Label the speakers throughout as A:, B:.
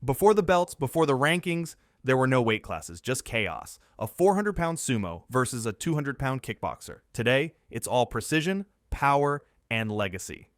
A: Before the belts, before the rankings, there were no weight classes, just chaos. A 400-pound sumo versus a 200-pound kickboxer. Today, it's all precision, power, and legacy.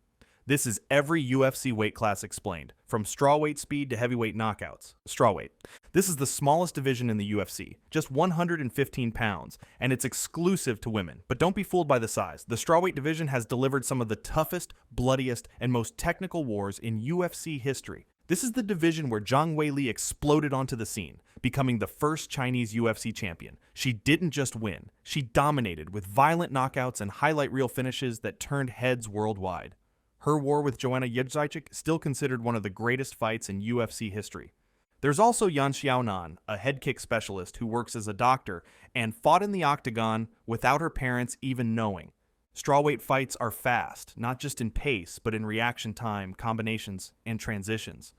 A: This is every UFC weight class explained, from strawweight speed to heavyweight knockouts. Strawweight. This is the smallest division in the UFC, just 115 pounds, and it's exclusive to women. But don't be fooled by the size. The strawweight division has delivered some of the toughest, bloodiest, and most technical wars in UFC history. This is the division where Zhang Weili exploded onto the scene, becoming the first Chinese UFC champion. She didn't just win, she dominated with violent knockouts and highlight reel finishes that turned heads worldwide. Her war with Joanna Jędrzejczyk still considered one of the greatest fights in UFC history. There's also Yan Xiaonan, a head kick specialist who works as a doctor and fought in the octagon without her parents even knowing. Strawweight fights are fast, not just in pace, but in reaction time, combinations, and transitions.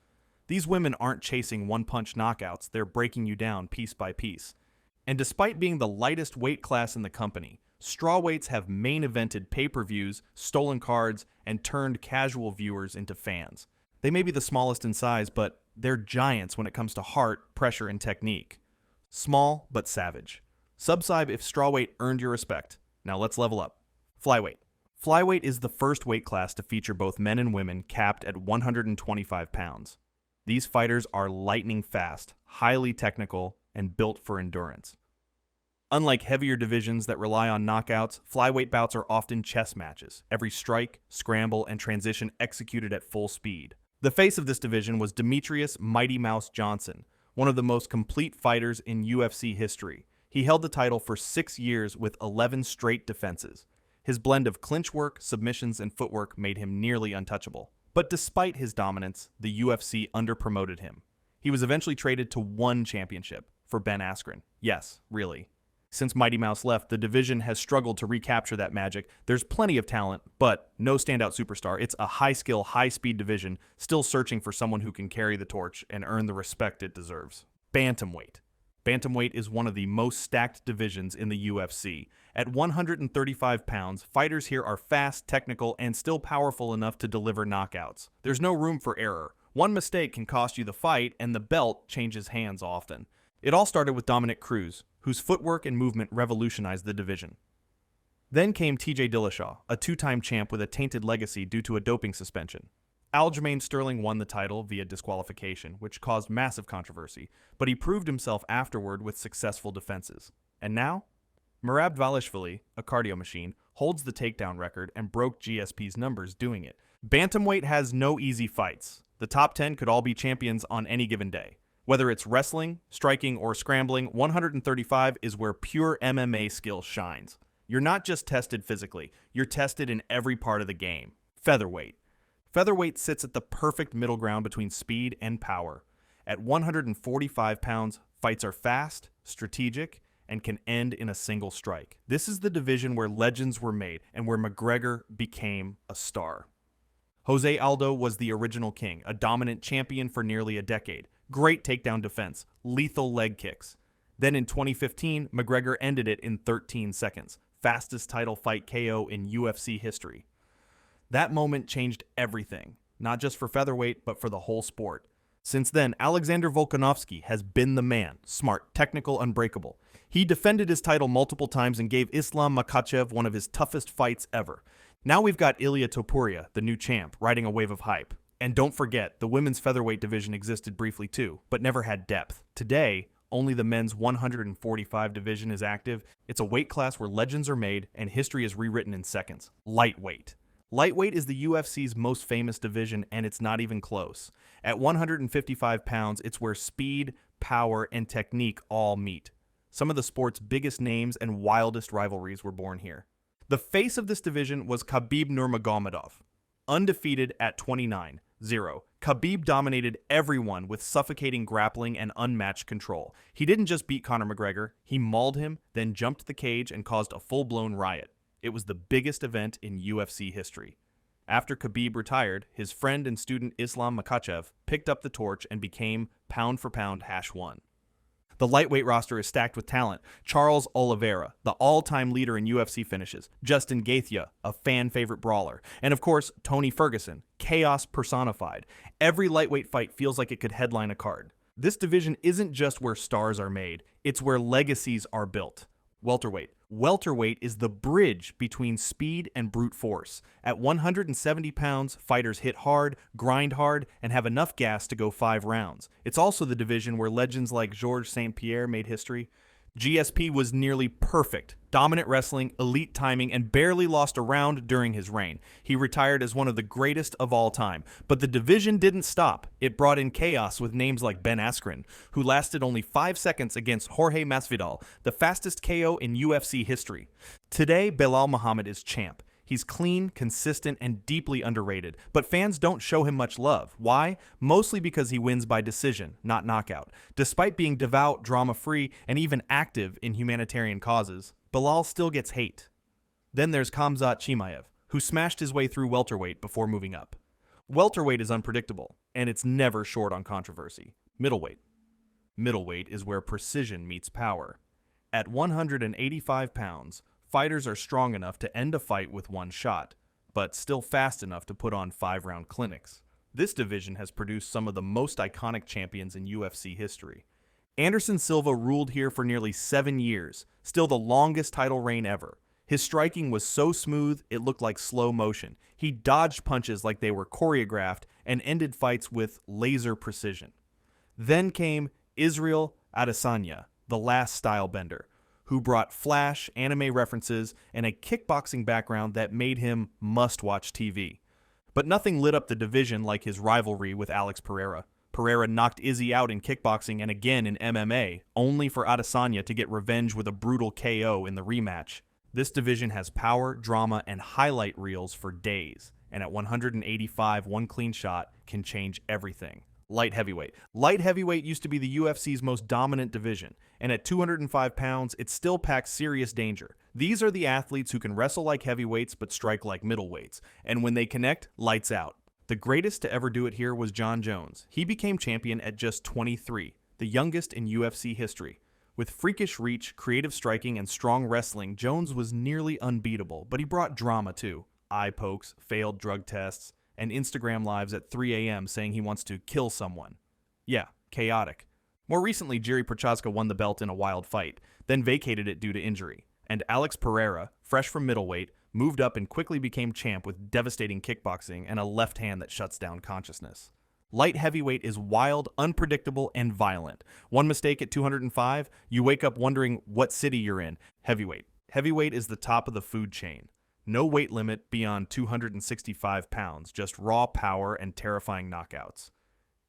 A: These women aren't chasing one-punch knockouts, they're breaking you down piece by piece. And despite being the lightest weight class in the company, strawweights have main evented pay-per-views, stolen cards, and turned casual viewers into fans. They may be the smallest in size, but they're giants when it comes to heart, pressure, and technique. Small, but savage. Subside if strawweight earned your respect. Now let's level up. Flyweight. Flyweight is the first weight class to feature both men and women capped at 125 pounds. These fighters are lightning fast, highly technical, and built for endurance. Unlike heavier divisions that rely on knockouts, flyweight bouts are often chess matches, every strike, scramble, and transition executed at full speed. The face of this division was Demetrius Mighty Mouse Johnson, one of the most complete fighters in UFC history. He held the title for 6 years with 11 straight defenses. His blend of clinch work, submissions, and footwork made him nearly untouchable. But despite his dominance, the UFC underpromoted him. He was eventually traded to one championship, for Ben Askren. Yes, really. Since Mighty Mouse left, the division has struggled to recapture that magic. There's plenty of talent, but no standout superstar. It's a high-skill, high-speed division, still searching for someone who can carry the torch and earn the respect it deserves. Bantamweight. Bantamweight is one of the most stacked divisions in the UFC. At 135 pounds, fighters here are fast, technical, and still powerful enough to deliver knockouts. There's no room for error. One mistake can cost you the fight, and the belt changes hands often. It all started with Dominic Cruz, whose footwork and movement revolutionized the division. Then came TJ Dillashaw, a two-time champ with a tainted legacy due to a doping suspension. Aljamain Sterling won the title via disqualification, which caused massive controversy, but he proved himself afterward with successful defenses. And now? Merab Dvalishvili, a cardio machine, holds the takedown record and broke GSP's numbers doing it. Bantamweight has no easy fights. The top 10 could all be champions on any given day. Whether it's wrestling, striking, or scrambling, 135 is where pure MMA skill shines. You're not just tested physically, you're tested in every part of the game. Featherweight. Featherweight sits at the perfect middle ground between speed and power. At 145 pounds, fights are fast, strategic, and can end in a single strike. This is the division where legends were made and where McGregor became a star. Jose Aldo was the original king, a dominant champion for nearly a decade. Great takedown defense, lethal leg kicks. Then in 2015, McGregor ended it in 13 seconds. Fastest title fight KO in UFC history. That moment changed everything, not just for featherweight, but for the whole sport. Since then, Alexander Volkanovski has been the man, smart, technical, unbreakable. He defended his title multiple times and gave Islam Makhachev one of his toughest fights ever. Now we've got Ilia Topuria, the new champ, riding a wave of hype. And don't forget, the women's featherweight division existed briefly too, but never had depth. Today, only the men's 145 division is active. It's a weight class where legends are made and history is rewritten in seconds. Lightweight. Lightweight is the UFC's most famous division, and it's not even close. At 155 pounds, it's where speed, power, and technique all meet. Some of the sport's biggest names and wildest rivalries were born here. The face of this division was Khabib Nurmagomedov. Undefeated at 29-0, Khabib dominated everyone with suffocating grappling and unmatched control. He didn't just beat Conor McGregor, he mauled him, then jumped the cage and caused a full-blown riot. It was the biggest event in UFC history. After Khabib retired, his friend and student Islam Makhachev picked up the torch and became pound-for-pound #1. The lightweight roster is stacked with talent. Charles Oliveira, the all-time leader in UFC finishes. Justin Gaethje, a fan-favorite brawler. And of course, Tony Ferguson, chaos personified. Every lightweight fight feels like it could headline a card. This division isn't just where stars are made, it's where legacies are built. Welterweight. Welterweight is the bridge between speed and brute force. At 170 pounds, fighters hit hard, grind hard, and have enough gas to go 5 rounds. It's also the division where legends like Georges St. Pierre made history. GSP was nearly perfect. Dominant wrestling, elite timing, and barely lost a round during his reign. He retired as one of the greatest of all time. But the division didn't stop. It brought in chaos with names like Ben Askren, who lasted only 5 seconds against Jorge Masvidal, the fastest KO in UFC history. Today, Belal Muhammad is champ. He's clean, consistent, and deeply underrated, but fans don't show him much love. Why? Mostly because he wins by decision, not knockout. Despite being devout, drama-free, and even active in humanitarian causes, Belal still gets hate. Then there's Khamzat Chimaev, who smashed his way through welterweight before moving up. Welterweight is unpredictable, and it's never short on controversy. Middleweight. Middleweight is where precision meets power. At 185 pounds, fighters are strong enough to end a fight with one shot, but still fast enough to put on 5-round clinics. This division has produced some of the most iconic champions in UFC history. Anderson Silva ruled here for nearly 7 years, still the longest title reign ever. His striking was so smooth, it looked like slow motion. He dodged punches like they were choreographed and ended fights with laser precision. Then came Israel Adesanya, the last stylebender, who brought flash, anime references, and a kickboxing background that made him must-watch TV. But nothing lit up the division like his rivalry with Alex Pereira. Pereira knocked Izzy out in kickboxing and again in MMA, only for Adesanya to get revenge with a brutal KO in the rematch. This division has power, drama, and highlight reels for days, and at 185, one clean shot can change everything. Light heavyweight. Light heavyweight used to be the UFC's most dominant division, and at 205 pounds, it still packs serious danger. These are the athletes who can wrestle like heavyweights but strike like middleweights, and when they connect, lights out. The greatest to ever do it here was Jon Jones. He became champion at just 23, the youngest in UFC history. With freakish reach, creative striking, and strong wrestling, Jones was nearly unbeatable, but he brought drama too. Eye pokes, failed drug tests, and Instagram lives at 3 a.m. saying he wants to kill someone. Yeah, chaotic. More recently, Jiri Prochazka won the belt in a wild fight, then vacated it due to injury. And Alex Pereira, fresh from middleweight, moved up and quickly became champ with devastating kickboxing and a left hand that shuts down consciousness. Light heavyweight is wild, unpredictable, and violent. One mistake at 205, you wake up wondering what city you're in. Heavyweight. Heavyweight is the top of the food chain. No weight limit beyond 265 pounds, just raw power and terrifying knockouts.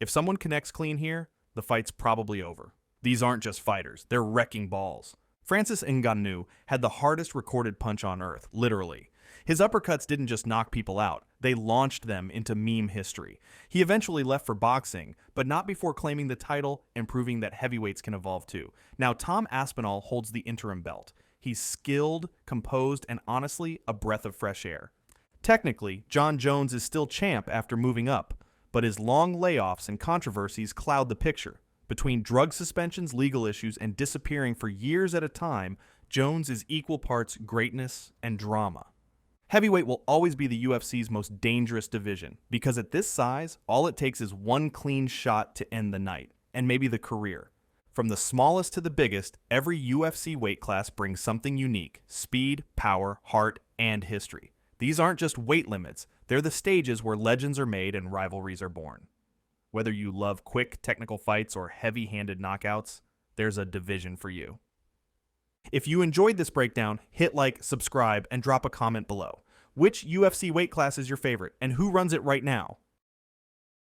A: If someone connects clean here, the fight's probably over. These aren't just fighters, they're wrecking balls. Francis Ngannou had the hardest recorded punch on earth, literally. His uppercuts didn't just knock people out, they launched them into meme history. He eventually left for boxing, but not before claiming the title and proving that heavyweights can evolve too. Now Tom Aspinall holds the interim belt. He's skilled, composed, and honestly, a breath of fresh air. Technically, Jon Jones is still champ after moving up, but his long layoffs and controversies cloud the picture. Between drug suspensions, legal issues, and disappearing for years at a time, Jones is equal parts greatness and drama. Heavyweight will always be the UFC's most dangerous division, because at this size, all it takes is one clean shot to end the night, and maybe the career. From the smallest to the biggest, every UFC weight class brings something unique: speed, power, heart, and history. These aren't just weight limits, they're the stages where legends are made and rivalries are born. Whether you love quick, technical fights or heavy-handed knockouts, there's a division for you. If you enjoyed this breakdown, hit like, subscribe, and drop a comment below. Which UFC weight class is your favorite, and who runs it right now?